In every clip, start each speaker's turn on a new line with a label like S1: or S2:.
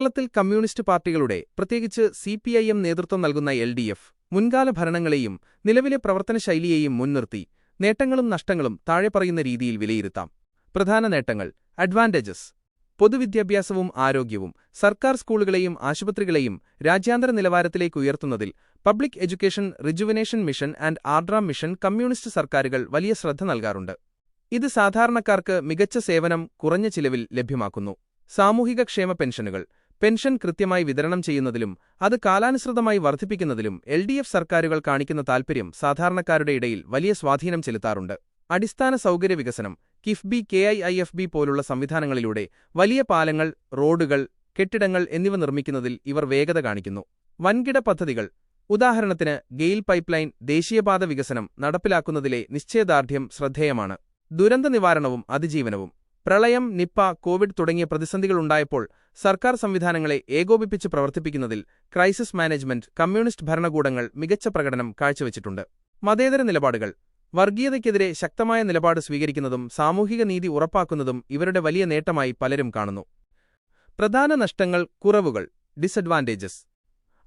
S1: കേരളത്തിൽ കമ്മ്യൂണിസ്റ്റ് പാർട്ടികളുടെ, പ്രത്യേകിച്ച് സിപിഐഎം നേതൃത്വം നൽകുന്ന എൽഡിഎഫ്, മുൻകാല ഭരണങ്ങളെയും നിലവിലെ പ്രവർത്തനശൈലിയെയും മുൻനിർത്തി നേട്ടങ്ങളും നഷ്ടങ്ങളും താഴെ പറയുന്ന രീതിയിൽ വിലയിരുത്താം. പ്രധാന നേട്ടങ്ങൾ. അഡ്വാന്റേജസ്. പൊതുവിദ്യാഭ്യാസവും ആരോഗ്യവും. സർക്കാർ സ്കൂളുകളെയും ആശുപത്രികളെയും രാജ്യാന്തര നിലവാരത്തിലേക്ക് ഉയർത്തുന്നതിൽ public education rejuvenation mission and Aardram mission communist സർക്കാരുകൾ വലിയ ശ്രദ്ധ നൽകാറുണ്ട്. ഇത് സാധാരണക്കാർക്ക് മികച്ച സേവനം കുറഞ്ഞ ചിലവിൽ ലഭ്യമാക്കുന്നു. സാമൂഹിക ക്ഷേമ പെൻഷനുകൾ. പെൻഷൻ കൃത്യമായി വിതരണം ചെയ്യുന്നതിലും അത് കാലാനുസൃതമായി വർദ്ധിപ്പിക്കുന്നതിലും എൽഡിഎഫ് സർക്കാരുകൾ കാണിക്കുന്ന താൽപര്യം സാധാരണക്കാരുടെ ഇടയിൽ വലിയ സ്വാധീനം ചെലുത്താറുണ്ട്. അടിസ്ഥാന സൗകര്യ വികസനം. കിഫ്ബി, കെഐഐഎഫ്ബി പോലുള്ള സംവിധാനങ്ങളിലൂടെ വലിയ പാലങ്ങൾ, റോഡുകൾ, കെട്ടിടങ്ങൾ എന്നിവ നിർമ്മിക്കുന്നതിൽ ഇവർ വേഗത കാണിക്കുന്നു. വൻകിട പദ്ധതികൾ. ഉദാഹരണത്തിന് ഗെയിൽ പൈപ്പ്ലൈൻ, ദേശീയപാത വികസനം നടപ്പിലാക്കുന്നതിലെ നിശ്ചയദാർഢ്യം ശ്രദ്ധേയമാണ്. ദുരന്ത നിവാരണവും അതിജീവനവും. പ്രളയം, നിപ്പ, കോവിഡ് തുടങ്ങിയ പ്രതിസന്ധികളുണ്ടായപ്പോൾ സർക്കാർ സംവിധാനങ്ങളെ ഏകോപിപ്പിച്ച് പ്രവർത്തിപ്പിക്കുന്നതിൽ ക്രൈസിസ് മാനേജ്മെന്റ് കമ്മ്യൂണിസ്റ്റ് ഭരണകൂടങ്ങൾ മികച്ച പ്രകടനം കാഴ്ചവെച്ചിട്ടുണ്ട്. മതേതര നിലപാടുകൾ. വർഗീയതയ്ക്കെതിരെ ശക്തമായ നിലപാട് സ്വീകരിക്കുന്നതും സാമൂഹിക നീതി ഉറപ്പാക്കുന്നതും ഇവരുടെ വലിയ നേട്ടമായി പലരും കാണുന്നു. പ്രധാന നഷ്ടങ്ങൾ, കുറവുകൾ, ഡിസഡ്വാന്റേജസ്.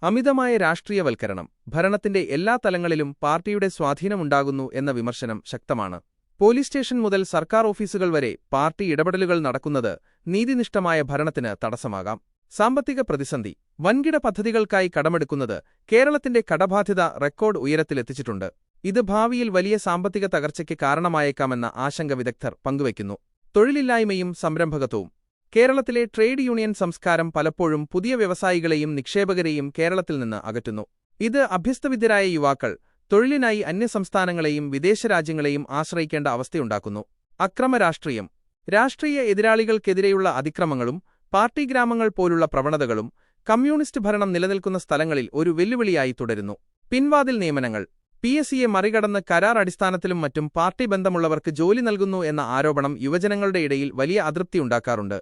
S1: അമിതമായ രാഷ്ട്രീയവൽക്കരണം. ഭരണത്തിന്റെ എല്ലാ തലങ്ങളിലും പാർട്ടിയുടെ സ്വാധീനമുണ്ടാകുന്നു എന്ന വിമർശനം ശക്തമാണ്. പോലീസ് സ്റ്റേഷൻ മുതൽ സർക്കാർ ഓഫീസുകൾ വരെ പാർട്ടി ഇടപെടലുകൾ നടക്കുന്നത് നീതിനിഷ്ഠമായ ഭരണത്തിന് തടസ്സമാകാം. സാമ്പത്തിക പ്രതിസന്ധി. വൻകിട പദ്ധതികൾക്കായി കടമെടുക്കുന്നത് കേരളത്തിന്റെ കടബാധ്യത റെക്കോർഡ് ഉയരത്തിലെത്തിച്ചിട്ടുണ്ട്. ഇത് ഭാവിയിൽ വലിയ സാമ്പത്തിക തകർച്ചയ്ക്ക് കാരണമായേക്കാമെന്ന ആശങ്ക വിദഗ്ധർ പങ്കുവയ്ക്കുന്നു. തൊഴിലില്ലായ്മയും സംരംഭകത്വവും. കേരളത്തിലെ ട്രേഡ് യൂണിയൻ സംസ്കാരം പലപ്പോഴും പുതിയ വ്യവസായികളെയും നിക്ഷേപകരെയും കേരളത്തിൽ നിന്ന് അകറ്റുന്നു. ഇത് അഭ്യസ്തവിദ്യരായ യുവാക്കൾ തൊഴിലിനായി അന്യസംസ്ഥാനങ്ങളെയും വിദേശരാജ്യങ്ങളെയും ആശ്രയിക്കേണ്ട അവസ്ഥയുണ്ടാക്കുന്നു. അക്രമരാഷ്ട്രീയം. രാഷ്ട്രീയ എതിരാളികൾക്കെതിരെയുള്ള അതിക്രമങ്ങളും പാർട്ടി ഗ്രാമങ്ങൾ പോലുള്ള പ്രവണതകളും കമ്മ്യൂണിസ്റ്റ് ഭരണം നിലനിൽക്കുന്ന സ്ഥലങ്ങളിൽ ഒരു വെല്ലുവിളിയായി തുടരുന്നു. പിൻവാതിൽ നിയമനങ്ങൾ. പിഎസ്സിയെ മറികടന്ന് കരാർ അടിസ്ഥാനത്തിലും മറ്റും പാർട്ടി ബന്ധമുള്ളവർക്ക് ജോലി നൽകുന്നു എന്ന ആരോപണം യുവജനങ്ങളുടെ ഇടയിൽ വലിയ അതൃപ്തിയുണ്ടാക്കാറുണ്ട്.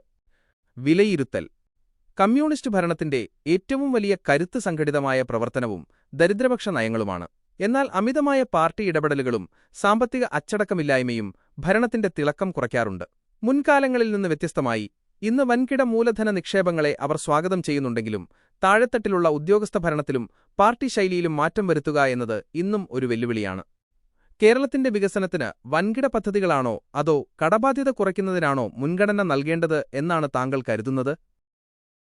S1: വിലയിരുത്തൽ. കമ്മ്യൂണിസ്റ്റ് ഭരണത്തിന്റെ ഏറ്റവും വലിയ കരുത്ത് സംഘടിതമായ പ്രവർത്തനവും ദരിദ്രപക്ഷ നയങ്ങളുമാണ്. എന്നാൽ അമിതമായ പാർട്ടി ഇടപെടലുകളും സാമ്പത്തിക അച്ചടക്കമില്ലായ്മയും ഭരണത്തിന്റെ തിളക്കം കുറയ്ക്കാറുണ്ട്. മുൻകാലങ്ങളിൽ നിന്ന് വ്യത്യസ്തമായി ഇന്ന് വൻകിട മൂലധന നിക്ഷേപങ്ങളെ അവർ സ്വാഗതം ചെയ്യുന്നുണ്ടെങ്കിലും താഴെത്തട്ടിലുള്ള ഉദ്യോഗസ്ഥ ഭരണത്തിലും പാർട്ടി ശൈലിയിലും മാറ്റം വരുത്തുക എന്നത് ഇന്നും ഒരു വെല്ലുവിളിയാണ്. കേരളത്തിന്റെ വികസനത്തിന് വൻകിട പദ്ധതികളാണോ അതോ കടബാധ്യത കുറയ്ക്കുന്നതിനാണോ മുൻഗണന നൽകേണ്ടത് എന്നാണ് താങ്കൾ കരുതുന്നത്?